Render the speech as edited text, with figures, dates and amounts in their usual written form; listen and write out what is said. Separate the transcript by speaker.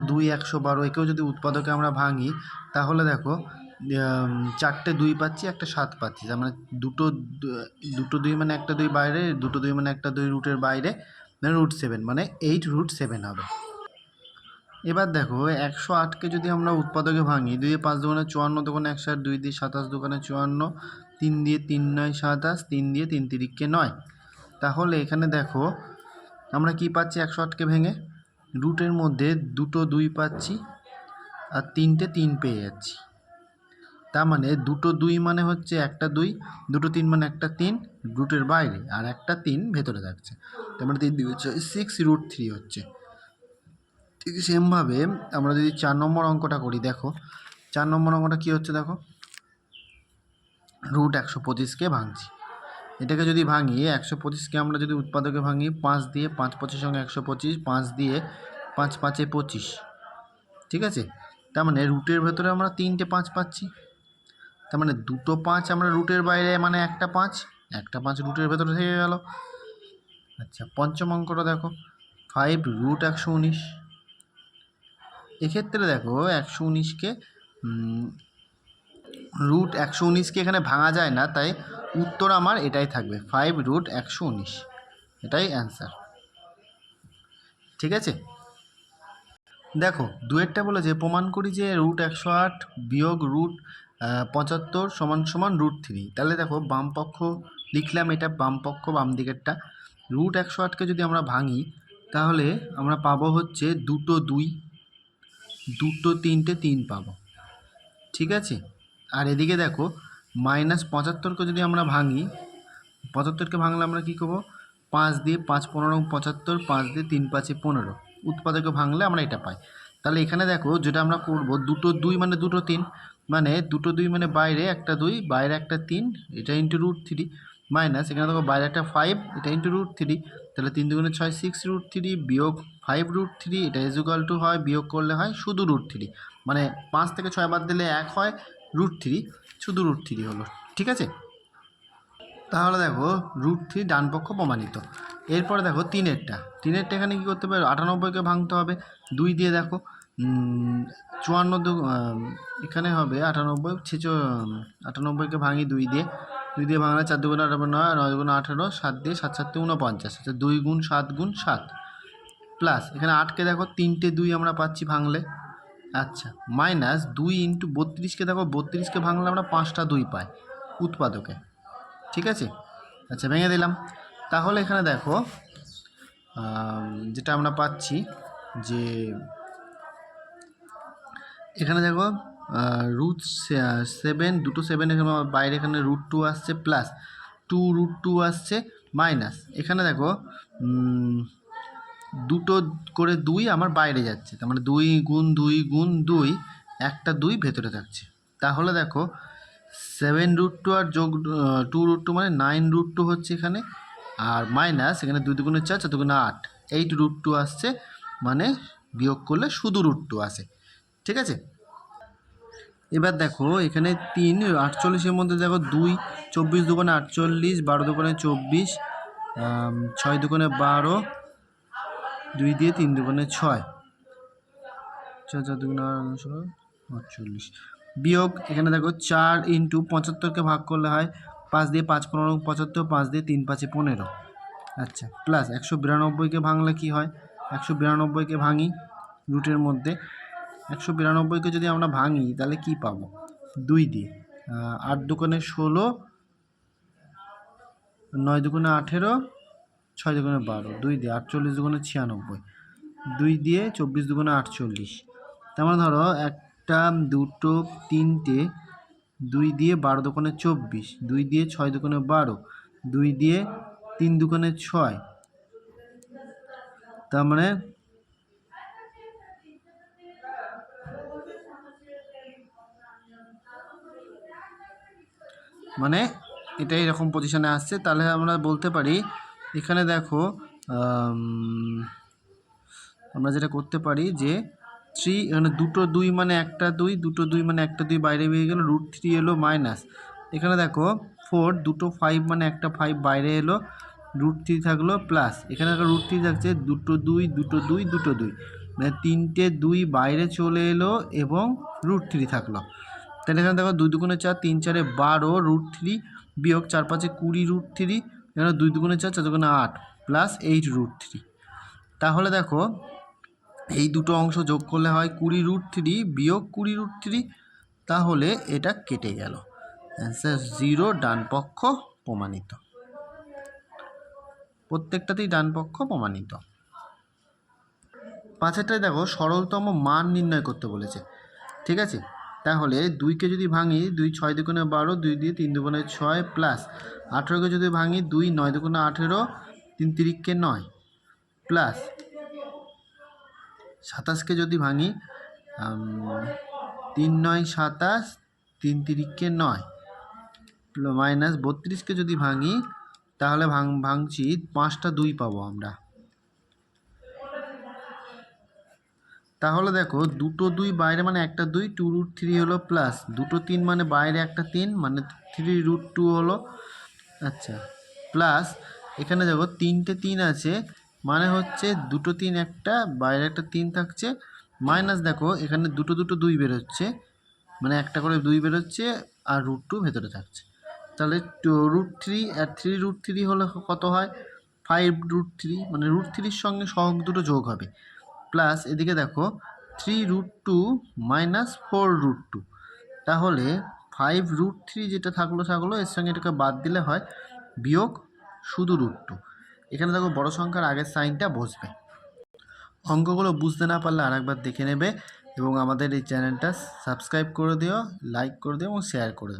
Speaker 1: 2 112 একেও যদি উৎপাদকে আমরা ভাঙি তাহলে দেখো 4টে 2 পাচ্ছি, একটা 7 পাচ্ছি। তার মানে দুটো 2 মানে একটা 2 বাইরে, দুটো 2 মানে একটা 2 রুটের বাইরে, মানে √7 মানে 8√7 হবে। এবার দেখো 108কে যদি আমরা উৎপাদকে ভাঙি, 2 দিয়ে 5 দুগুণে 54, দুগুণে 160, 2 দিয়ে 27 দুগুণে 54, 3 দিয়ে 3 9 27, 3 দিয়ে 3 তিরিককে 9। তাহলে এখানে দেখো আমরা কি পাচ্ছি 108কে ভেঙে, রুটের মধ্যে দুটো 2 পাচ্ছি আর 3টে 3 পেয়ে যাচ্ছি। তার মানে দুটো 2 মানে হচ্ছে একটা 2, দুটো 3 মানে একটা 3 রুটের বাইরে আর একটা 3 ভেতরে থাকছে। তার মানে 3 হচ্ছে 6√3 হচ্ছে। ঠিক সেমভাবে আমরা যদি 4 নম্বর অঙ্কটা করি, দেখো 4 নম্বর অঙ্কটা কী হচ্ছে, দেখো √125কে ভাঙছি। এটাকে যদি ভাঙি 125কে আমরা যদি উৎপাদকে ভাঙি, 5 দিয়ে 5 25 সঙ্গে 125, 5 দিয়ে 5 5 25, ঠিক আছে। তার মানে রুটের ভেতরে আমরা 3টে 5 পাচ্ছি। তার মানে দুটো 5 আমরা রুটের বাইরে, মানে একটা 5 রুটের ভেতরে থেকে গেল। আচ্ছা, পঞ্চম অঙ্কটা দেখো 5√119। এক্ষেত্রে দেখো 119কে √119কে এখানে ভাঙা যায় না, তাই উত্তর আমার এটাই থাকবে, 5√119, এটাই অ্যান্সার। ঠিক আছে, দেখো দুয়েরটা বলে যে প্রমাণ করি যে √108 বিয়োগ √75 সমান √3। তাহলে দেখো বাম পক্ষ লিখলাম, এটা বাম পক্ষ, বাম দিকেরটা। √108কে যদি আমরা ভাঙি তাহলে আমরা পাবো হচ্ছে দুটো 2, দুটো 3টে 3 পাবো। ঠিক আছে, আর এদিকে দেখো -75কে যদি আমরা ভাঙি, 75কে ভাঙলে আমরা কী করবো, 5 দিয়ে 5 15 75, 5 দিয়ে 3 5 15, উৎপাদকে ভাঙলে আমরা এটা পাই। তাহলে এখানে দেখো যেটা আমরা করব, দুটো 2 মানে দুটো 3, মানে দুটো 2 মানে বাইরে একটা 2, বাইরে একটা 3, এটা ইন্টু √3, মাইনাস এখানে দেখো বাইরে একটা 5, এটা ইন্টু √3, তাহলে 3 দুগুণে 6 6√3 বিয়োগ 5√3, এটা ইজুকাল টু হয়, বিয়োগ করলে হয় শুধু √3, মানে 5 থেকে 6 বাদ দিলে 1 হয়, √3 শুধু √3 হলো। ঠিক আছে, তাহলে দেখো √3 ডান পক্ষ প্রমাণিত। এরপরে দেখো তিনেরটা এখানে কী করতে হবে, 98কে ভাঙতে হবে 2 দিয়ে। দেখো 54 এখানে হবে 98কে ভাঙি 2 দিয়ে, ভাঙলে 4 দুগুণে 9, 9 দুগুণে 18, 7 দিয়ে 7 7 49, আচ্ছা 2 গুণ 7 গুণ 7, প্লাস এখানে 8কে দেখো 3টে 2 আমরা পাচ্ছি ভাঙলে, আচ্ছা মাইনাস 2 ইন্টু 32কে দেখো 32কে ভাঙলে আমরা 5টা 2 পাই উৎপাদকে। ঠিক আছে, আচ্ছা ভেঙে দিলাম। তাহলে এখানে দেখো যেটা আমরা পাচ্ছি যে এখানে দেখো √7, দুটো 7 এখানে বাইরে, এখানে √2 আসছে, প্লাস 2√2 আসছে, মাইনাস এখানে দেখো দুটো করে 2 আমার বাইরে যাচ্ছে, তার মানে 2 গুণ 2 গুণ 2, একটা 2 ভেতরে থাকছে। তাহলে দেখো 7√2 আর যোগ 2√2 মানে 9√2 হচ্ছে এখানে, আর মাইনাস এখানে 2 দুগুণে 4, 4 দুগুণে 8, 8√2 আসছে, মানে বিয়োগ করলে শুধু √2 আসে। ঠিক আছে, এবার দেখো এখানে 3 48-এর মধ্যে দেখো 2, 24 দুগুণে 48, 12 দুগুণে 24, 6 দুগুণে 12, 2 দিয়ে 3 দুগুণে 6, 4 4 দুগুণে 48, বিয়োগ এখানে দেখো 4 ইন্টু 75কে ভাগ করলে হয় 5 দিয়ে 5 15 75, 5 দিয়ে 3 5 15, আচ্ছা প্লাস 192কে ভাঙলে কি হয়, 192কে ভাঙি রুটের মধ্যে, 192কে যদি আমরা ভাঙি তাহলে কি পাবো, 2 দিয়ে 8 দুগুণে 16, 9 দুগুণে 18, 6 দুগুণে 12, 2 দিয়ে 48 দুগুণে 96, 2 দিয়ে 24 দুগুণে 48, তার মানে ধরো একটা দুটো 3টে 2 দিয়ে 12 দুগুণে 24, 2 দিয়ে 6 দুগুণে 12, 2 দিয়ে 3 দুগুণে 6, তার মানে এটা এরকম পজিশনে আসছে। তাহলে আমরা বলতে পারি এখানে দেখো আমরা যেটা করতে পারি যে 3, এখানে দুটো 2 মানে একটা 2, দুটো 2 মানে একটা 2 বাইরে বেরিয়ে গেল, √3 এলো, মাইনাস এখানে দেখো 4, দুটো 5 মানে একটা 5 বাইরে এলো, √3 থাকলো, প্লাস এখানে দেখো √3 থাকছে, দুটো 2 দুটো 2 দুটো 2, মানে 3টে 2 বাইরে চলে এলো এবং √3 থাকলো। তাহলে এখানে দেখো 2 দুগুণে 4, 3 4 12 √3 বিয়োগ 4 5 20 √3, এখানে 2 দুগুণে 4, 4 দুগুণে 8 প্লাস 8 √3। তাহলে দেখো এই দুটো অংশ যোগ করলে হয় 20 √3 বিয়োগ 20 √3, তাহলে এটা কেটে গেল। অ্যান্সার 0, ডান পক্ষ প্রমাণিত। প্রত্যেকটাতেই ডান পক্ষ প্রমাণিত। 5এরটায় দেখো সরলতম মান নির্ণয় করতে বলেছে, ঠিক আছে। তাহলে 2কে যদি ভাঙি 2 6 দুগুণে 12, 2 দিয়ে 3 দুগুণে 6 প্লাস 18কে যদি ভাঙি 2 9 দুগুণে 18, 3 তিরিককে 9 প্লাস 27কে যদি ভাঙি 3 9 27, 3 তিরিককে 9 মাইনাস 32কে যদি ভাঙি তাহলে ভাঙছি 5টা 2 পাবো আমরা। তাহলে দেখো দুটো 2 বাইরে মানে একটা 2, 2 √3 হলো প্লাস দুটো 3 মানে বাইরে একটা 3 মানে 3 √2 হলো। আচ্ছা, প্লাস এখানে দেখো 3টে 3 আছে মানে হচ্ছে দুটো 3 একটা বাইরে একটা 3 থাকছে, মাইনাস দেখো এখানে দুটো 2 বেরোচ্ছে মানে একটা করে 2 বেরোচ্ছে আর √2 ভেতরে থাকছে। তাহলে √3 আর 3 √3 হলে কত হয় 5 √3, মানে √3-র সঙ্গে সহগ দুটো যোগ হবে, প্লাস এদিকে দেখো 3 √2 মাইনাস 4 √2, তাহলে 5 √3 যেটা থাকলো এর সঙ্গে এটাকে বাদ দিলে হয় বিয়োগ শুধু √2। এখানে দেখো বড় সংখ্যার আগের সাইনটা বসবে। অঙ্কগুলো বুঝতে না পারলে আরেকবার দেখে নেবে এবং আমাদের এই চ্যানেলটা সাবস্ক্রাইব করে দিও, লাইক করে দিও এবং শেয়ার করে দিও।